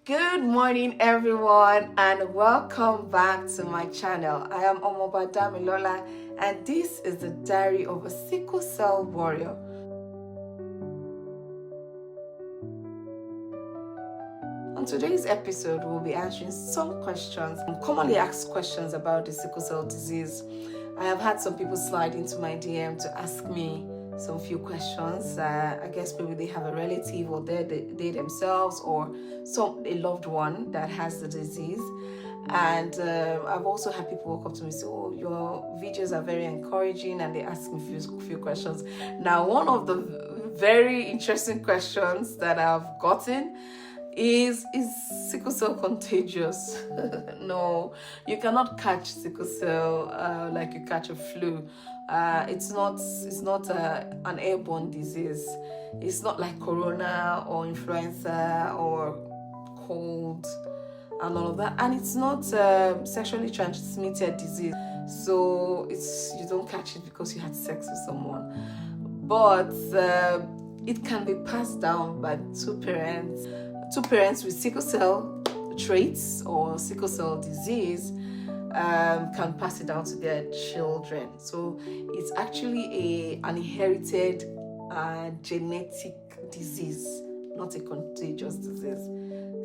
Good morning, everyone, and welcome back to my channel. I am Omoba Damilola, and this is the diary of a sickle cell warrior. On today's episode, we'll be answering some questions, commonly asked questions about the sickle cell disease. I have had some people slide into my DM to ask me some few questions. I guess maybe they have a relative or they themselves or a loved one that has the disease. And I've also had people walk up to me and say, "Oh, your videos are very encouraging," and they ask me a few questions. Now, one of the very interesting questions that I've gotten is sickle cell contagious? No, you cannot catch sickle cell like you catch a flu. It's not an airborne disease. It's not like corona or influenza or cold and all of that, and it's not sexually transmitted disease. So you don't catch it because you had sex with someone, but it can be passed down by two parents with sickle cell traits or sickle cell disease. Can pass it down to their children. So it's actually an inherited genetic disease, not a contagious disease.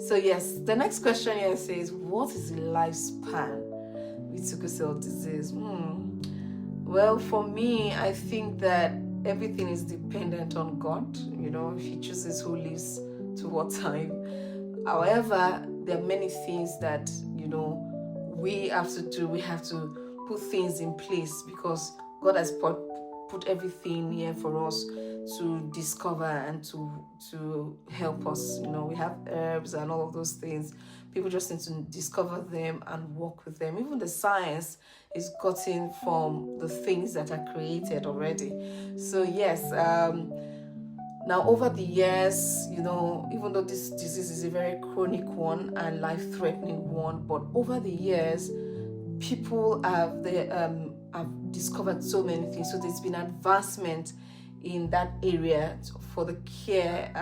So yes, the next question here says, what is the lifespan with sickle cell disease? Well, for me, I think that everything is dependent on God. He chooses who lives to what time. However, there are many things that we have to do. We have to put things in place because God has put everything here for us to discover and to help us. We have herbs and all of those things. People just need to discover them and work with them. Even the science is gotten from the things that are created already. So yes, now over the years, even though this disease is a very chronic one and life-threatening one, but over the years, people have discovered so many things. So there's been advancement in that area for the care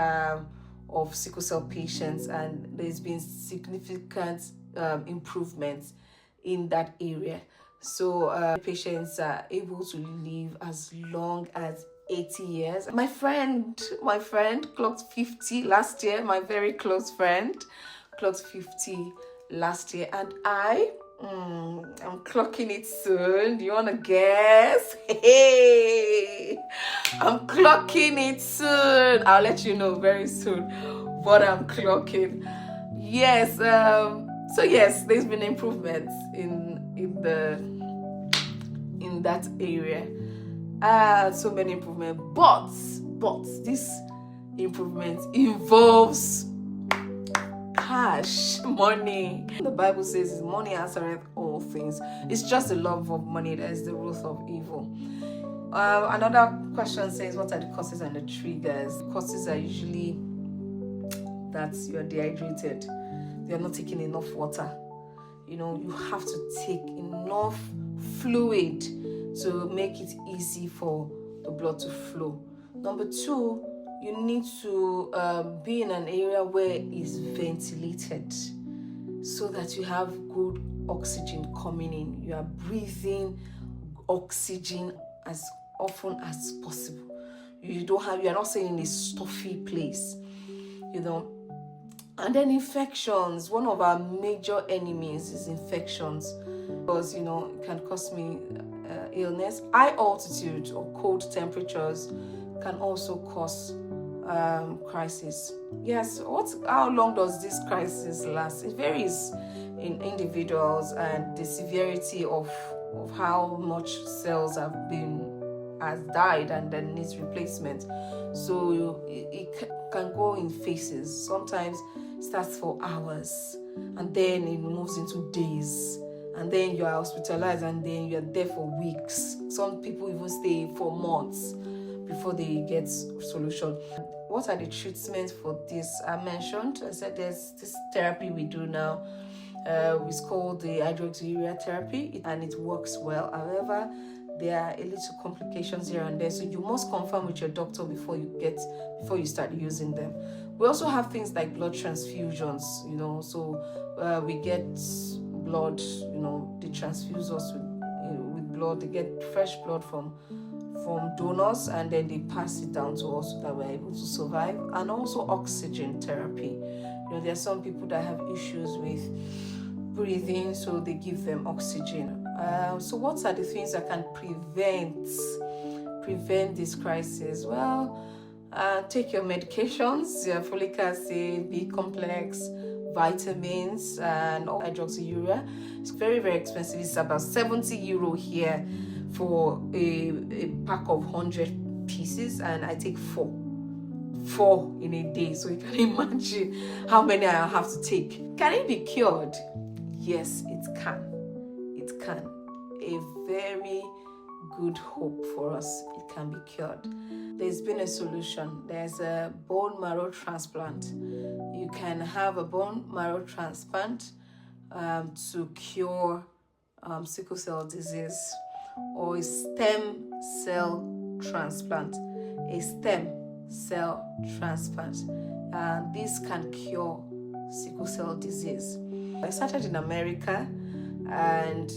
of sickle cell patients, and there's been significant improvements in that area. So patients are able to live as long as 80 years. My friend clocked 50 last year. My very close friend clocked 50 last year, and I'm clocking it soon. Do you want to guess? Hey, I'm clocking it soon. I'll let you know very soon what I'm clocking. Yes. So yes, there's been improvements in that area. So many improvements, but this improvement involves cash, money. The Bible says money answereth all things. It's just the love of money that is the root of evil. Another question says, what are the causes and the triggers? The causes are usually that you're dehydrated, you're not taking enough water. You have to take enough fluid to make it easy for the blood to flow. Number two, you need to be in an area where it's ventilated so that you have good oxygen coming in. You are breathing oxygen as often as possible. You are not staying in a stuffy place, And then infections. One of our major enemies is infections because, it can cause me illness. High altitude or cold temperatures can also cause crisis. Yes, how long does this crisis last? It varies in individuals and the severity of how much cells has died and then needs replacement. So it can go in phases. Sometimes it starts for hours and then it moves into days. And then you are hospitalized and then you're there for weeks. Some people even stay for months before they get solution. What are the treatments for this? I said there's this therapy we do now. It's called the hydroxyurea therapy, and it works well. However, there are a little complications here and there, so you must confirm with your doctor before you start using them. We also have things like blood transfusions, so we get blood, they transfuse us with blood. They get fresh blood from donors, and then they pass it down to us so that we're able to survive. And also oxygen therapy. There are some people that have issues with breathing, so they give them oxygen. So what are the things that can prevent this crisis? Well, take your medications, your folic acid, B complex, vitamins, and hydroxyurea. It's very, very expensive. It's about €70 here for a pack of 100 pieces, and I take four in a day. So you can imagine how many I have to take. Can it be cured? Yes, it can. It can. A very good hope for us. It can be cured. There's been a solution. There's a bone marrow transplant. You can have a bone marrow transplant to cure sickle cell disease, or a stem cell transplant. A stem cell transplant. This can cure sickle cell disease. I started in America, and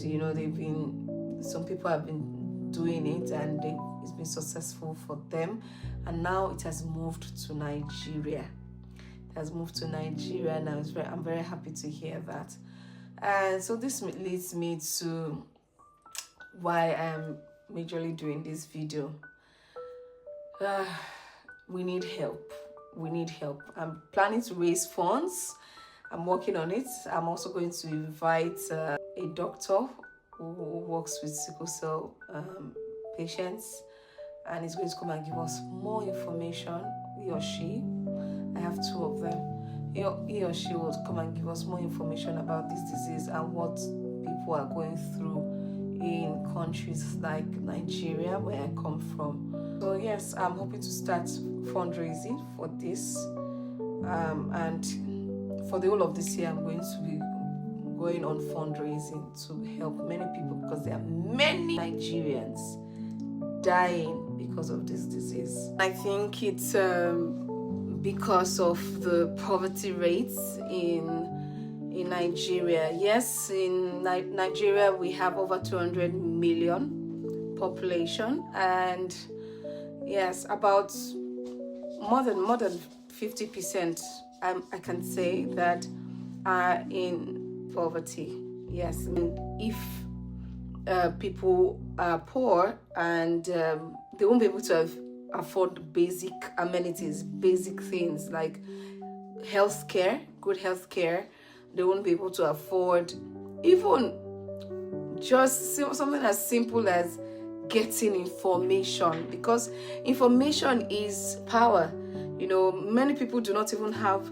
some people have been doing it, and it's been successful for them, and now it has moved to Nigeria. Now. I'm very happy to hear that. And so this leads me to why I'm majorly doing this video. We need help. I'm planning to raise funds. I'm working on it. I'm also going to invite a doctor who works with sickle cell patients, and he's going to come and give us more information. He or she, I have two of them. He or she will come and give us more information about this disease and what people are going through in countries like Nigeria, where I come from. So yes, I'm hoping to start fundraising for this, and for the whole of this year, I'm going to be going on fundraising to help many people, because there are many Nigerians dying because of this disease. I think it's because of the poverty rates in Nigeria. Yes, in Nigeria we have over 200 million population, and yes, about more than 50%, I can say, that are in poverty. Yes, and if people are poor, and they won't be able to afford basic amenities, basic things like good health care. They won't be able to afford even just something as simple as getting information, because information is power. Many people do not even have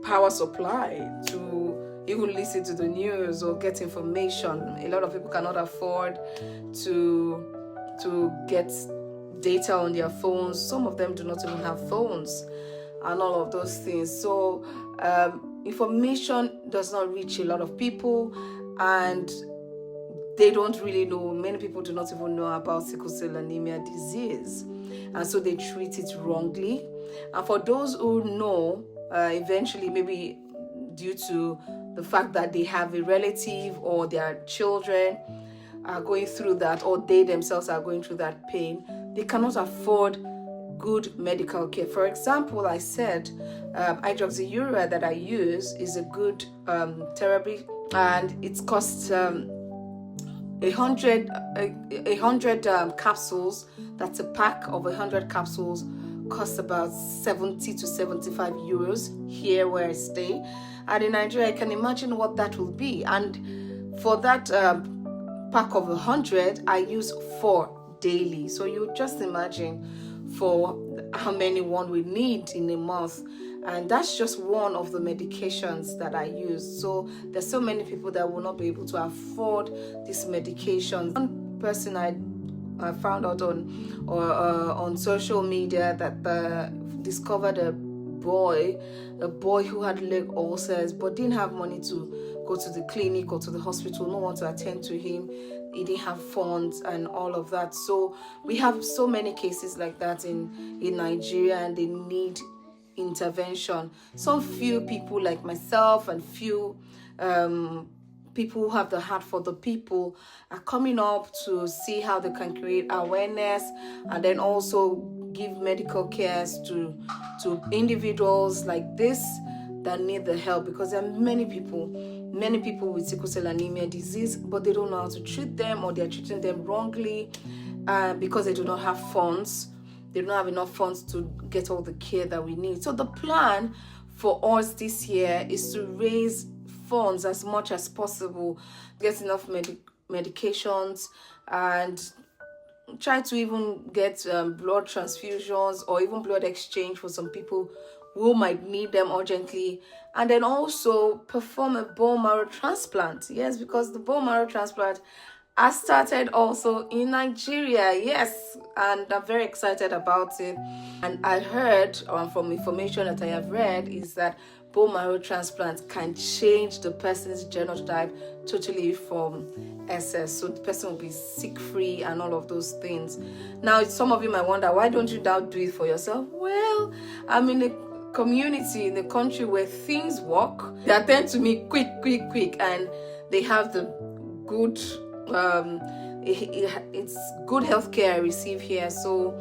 power supply to even listen to the news or get information. A lot of people cannot afford to get data on their phones. Some of them do not even have phones, and all of those things. So information does not reach a lot of people, and they don't really know. Many people do not even know about sickle cell anemia disease, and so they treat it wrongly. And for those who know, eventually, maybe due to the fact that they have a relative or their children are going through that, or they themselves are going through that pain, they cannot afford good medical care. For example, I said hydroxyurea that I use is a good therapy, and it costs 100 capsules. That's a pack of 100 capsules. Costs about 70 to 75 euros here where I stay, and in Nigeria I can imagine what that will be. And for that pack of 100, I use 4 daily. So you just imagine for how many one we need in a month, and that's just one of the medications that I use. So there's so many people that will not be able to afford these medications. One person I found out on social media that discovered a boy who had leg ulcers but didn't have money to go to the clinic or to the hospital. No one to attend to him. He didn't have funds and all of that. So we have so many cases like that in Nigeria, and they need intervention. Some few people like myself and few people who have the heart for the people are coming up to see how they can create awareness and then also give medical cares to individuals like this that need the help, because there are many people with sickle cell anemia disease, but they don't know how to treat them, or they're treating them wrongly because they do not have funds. They don't have enough funds to get all the care that we need. So the plan for us this year is to raise funds as much as possible, get enough medications, and try to even get blood transfusions or even blood exchange for some people who might need them urgently, and then also perform a bone marrow transplant. Yes, because the bone marrow transplant has started also in Nigeria. Yes, and I'm very excited about it. And I heard from information that I have read is that bone marrow transplant can change the person's genotype totally from SS, so the person will be sick free and all of those things. Now, some of you might wonder, why don't you now do it for yourself? Well, I'm in a community, in a country where things work. They attend to me quick, and they have the good it's good healthcare I receive here. So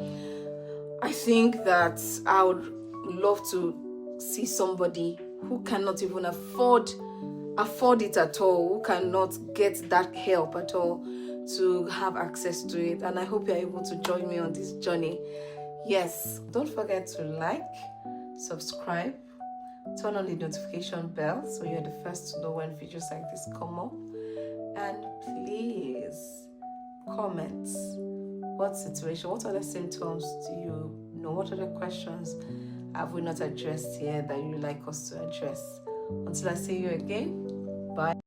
I think that I would love to see somebody who cannot even afford it at all, who cannot get that help at all, to have access to it. And I hope you're able to join me on this journey. Yes, don't forget to like, subscribe, turn on the notification bell so you're the first to know when videos like this come up. And please comment what situation, what other symptoms do you know, what other questions have we not addressed here that you'd like us to address. Until I see you again, bye.